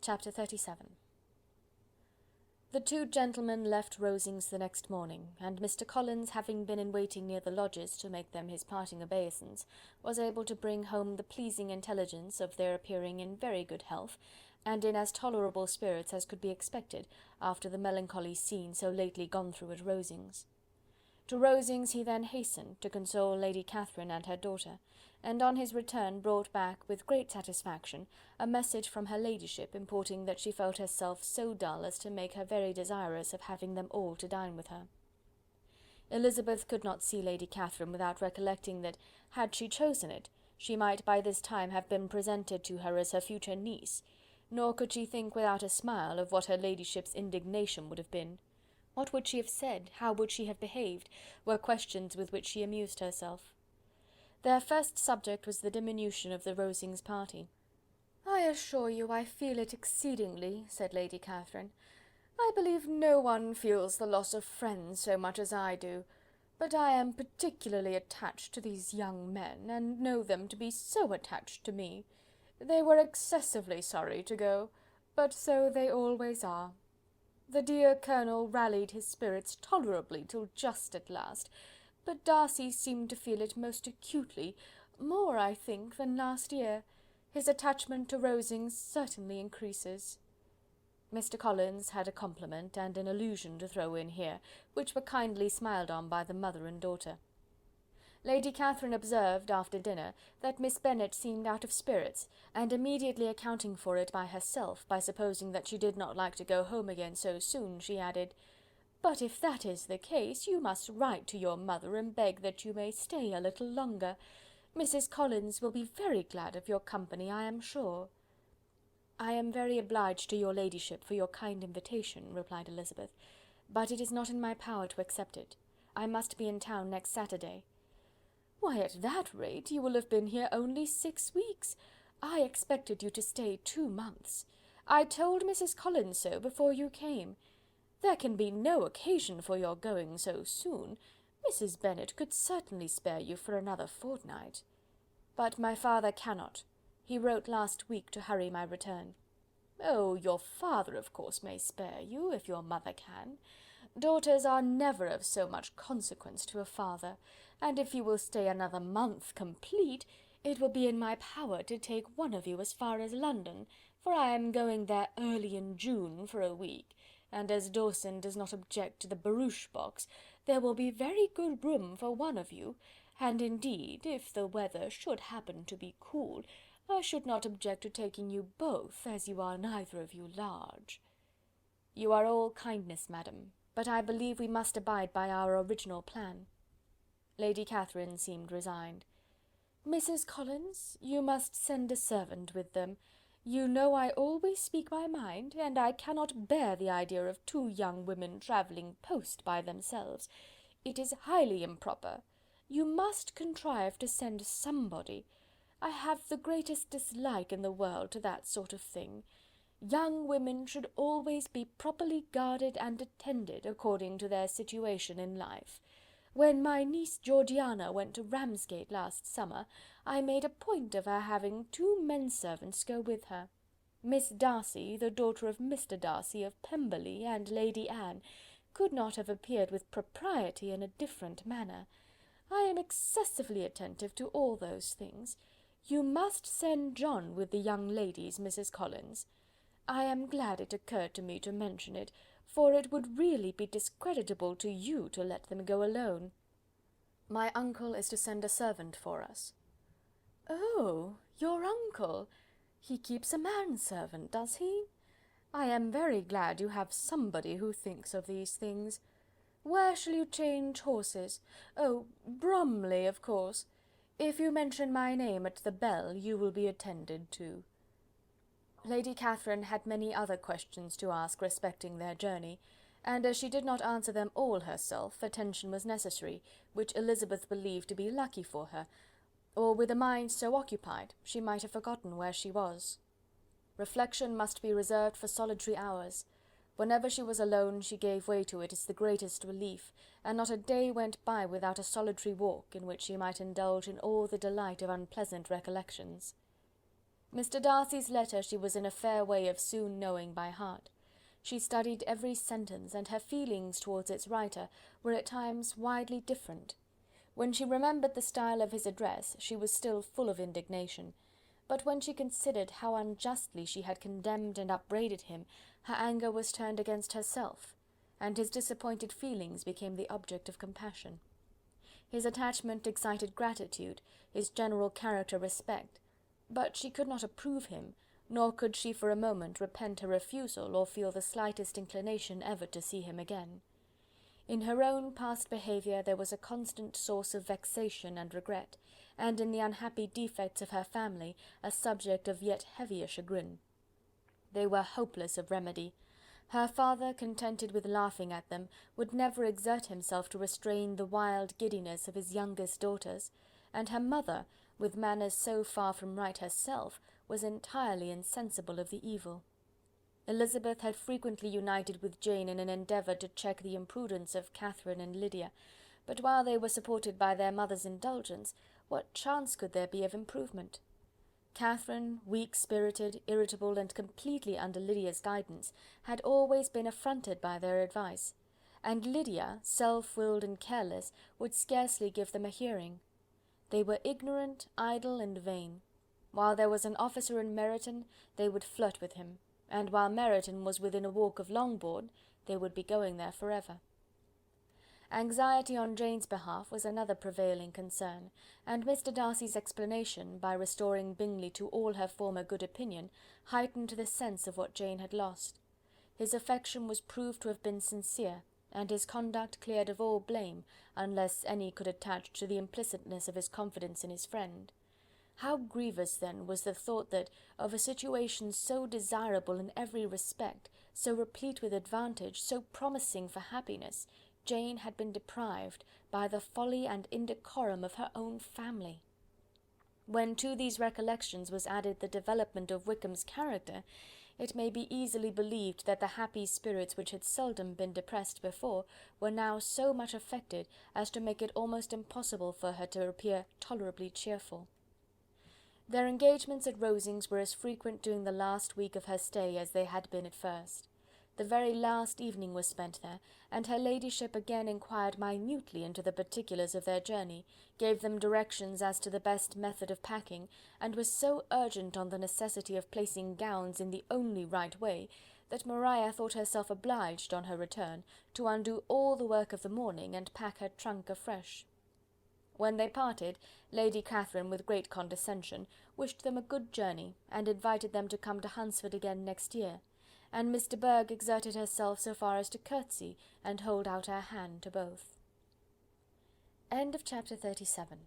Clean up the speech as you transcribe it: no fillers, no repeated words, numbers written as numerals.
Chapter 37. The two gentlemen left Rosings the next morning, and Mr. Collins, having been in waiting near the lodges to make them his parting obeisance, was able to bring home the pleasing intelligence of their appearing in very good health, and in as tolerable spirits as could be expected after the melancholy scene so lately gone through at Rosings. To Rosings he then hastened to console Lady Catherine and her daughter, and on his return brought back with great satisfaction a message from her ladyship, importing that she felt herself so dull as to make her very desirous of having them all to dine with her. Elizabeth could not see Lady Catherine without recollecting that, had she chosen it, she might by this time have been presented to her as her future niece, nor could she think without a smile of what her ladyship's indignation would have been. What would she have said, how would she have behaved, were questions with which she amused herself. Their first subject was the diminution of the Rosings party. "I assure you I feel it exceedingly," said Lady Catherine. "I believe no one feels the loss of friends so much as I do, but I am particularly attached to these young men, and know them to be so attached to me. They were excessively sorry to go, but so they always are. The dear Colonel rallied his spirits tolerably till just at last, but Darcy seemed to feel it most acutely, more, I think, than last year. His attachment to Rosings certainly increases." Mr. Collins had a compliment and an allusion to throw in here, which were kindly smiled on by the mother and daughter. Lady Catherine observed, after dinner, that Miss Bennet seemed out of spirits, and immediately accounting for it by herself, by supposing that she did not like to go home again so soon, she added, "But if that is the case, you must write to your mother and beg that you may stay a little longer. Mrs. Collins will be very glad of your company, I am sure." "I am very obliged to your ladyship for your kind invitation," replied Elizabeth, "but it is not in my power to accept it. I must be in town next Saturday." "Why, at that rate, you will have been here only 6 weeks. I expected you to stay 2 months. I told Mrs. Collins so before you came. There can be no occasion for your going so soon. Mrs. Bennet could certainly spare you for another fortnight." "But my father cannot. He wrote last week to hurry my return." "Oh, your father of course may spare you, if your mother can. Daughters are never of so much consequence to a father, and if you will stay another month complete, it will be in my power to take one of you as far as London, for I am going there early in June for a week, and as Dawson does not object to the barouche box, there will be very good room for one of you, and indeed, if the weather should happen to be cool, I should not object to taking you both, as you are neither of you large." "You are all kindness, madam, but I believe we must abide by our original plan." Lady Catherine seemed resigned. "Mrs. Collins, you must send a servant with them. You know I always speak my mind, and I cannot bear the idea of 2 young women travelling post by themselves. It is highly improper. You must contrive to send somebody. I have the greatest dislike in the world to that sort of thing. Young women should always be properly guarded and attended, according to their situation in life. When my niece Georgiana went to Ramsgate last summer, I made a point of her having 2 men-servants go with her. Miss Darcy, the daughter of Mr. Darcy of Pemberley, and Lady Anne, could not have appeared with propriety in a different manner. I am excessively attentive to all those things. You must send John with the young ladies, Mrs. Collins. I am glad it occurred to me to mention it, for it would really be discreditable to you to let them go alone." "My uncle is to send a servant for us." "Oh, your uncle! He keeps a manservant, does he? I am very glad you have somebody who thinks of these things. Where shall you change horses? Oh, Bromley, of course. If you mention my name at the bell, you will be attended to." Lady Catherine had many other questions to ask respecting their journey, and as she did not answer them all herself, attention was necessary, which Elizabeth believed to be lucky for her, or with a mind so occupied she might have forgotten where she was. Reflection must be reserved for solitary hours. Whenever she was alone, she gave way to it as the greatest relief, and not a day went by without a solitary walk, in which she might indulge in all the delight of unpleasant recollections. Mr. Darcy's letter she was in a fair way of soon knowing by heart. She studied every sentence, and her feelings towards its writer were at times widely different. When she remembered the style of his address, she was still full of indignation, but when she considered how unjustly she had condemned and upbraided him, her anger was turned against herself, and his disappointed feelings became the object of compassion. His attachment excited gratitude, his general character respect, but she could not approve him, nor could she for a moment repent her refusal, or feel the slightest inclination ever to see him again. In her own past behaviour there was a constant source of vexation and regret, and in the unhappy defects of her family a subject of yet heavier chagrin. They were hopeless of remedy. Her father, contented with laughing at them, would never exert himself to restrain the wild giddiness of his youngest daughters, and her mother, with manners so far from right herself, was entirely insensible of the evil. Elizabeth had frequently united with Jane in an endeavour to check the imprudence of Catherine and Lydia, but while they were supported by their mother's indulgence, what chance could there be of improvement? Catherine, weak-spirited, irritable, and completely under Lydia's guidance, had always been affronted by their advice, and Lydia, self-willed and careless, would scarcely give them a hearing. They were ignorant, idle, and vain. While there was an officer in Meryton, they would flirt with him, and while Meryton was within a walk of Longbourn, they would be going there for ever. Anxiety on Jane's behalf was another prevailing concern, and Mr. Darcy's explanation, by restoring Bingley to all her former good opinion, heightened the sense of what Jane had lost. His affection was proved to have been sincere, and his conduct cleared of all blame, unless any could attach to the implicitness of his confidence in his friend. How grievous, then, was the thought that, of a situation so desirable in every respect, so replete with advantage, so promising for happiness, Jane had been deprived by the folly and indecorum of her own family. When to these recollections was added the development of Wickham's character, it may be easily believed that the happy spirits which had seldom been depressed before were now so much affected as to make it almost impossible for her to appear tolerably cheerful. Their engagements at Rosings were as frequent during the last week of her stay as they had been at first. The very last evening was spent there, and her ladyship again inquired minutely into the particulars of their journey, gave them directions as to the best method of packing, and was so urgent on the necessity of placing gowns in the only right way, that Maria thought herself obliged, on her return, to undo all the work of the morning, and pack her trunk afresh. When they parted, Lady Catherine, with great condescension, wished them a good journey, and invited them to come to Hunsford again next year, and Miss de Bourgh exerted herself so far as to curtsy and hold out her hand to both. End of chapter 37.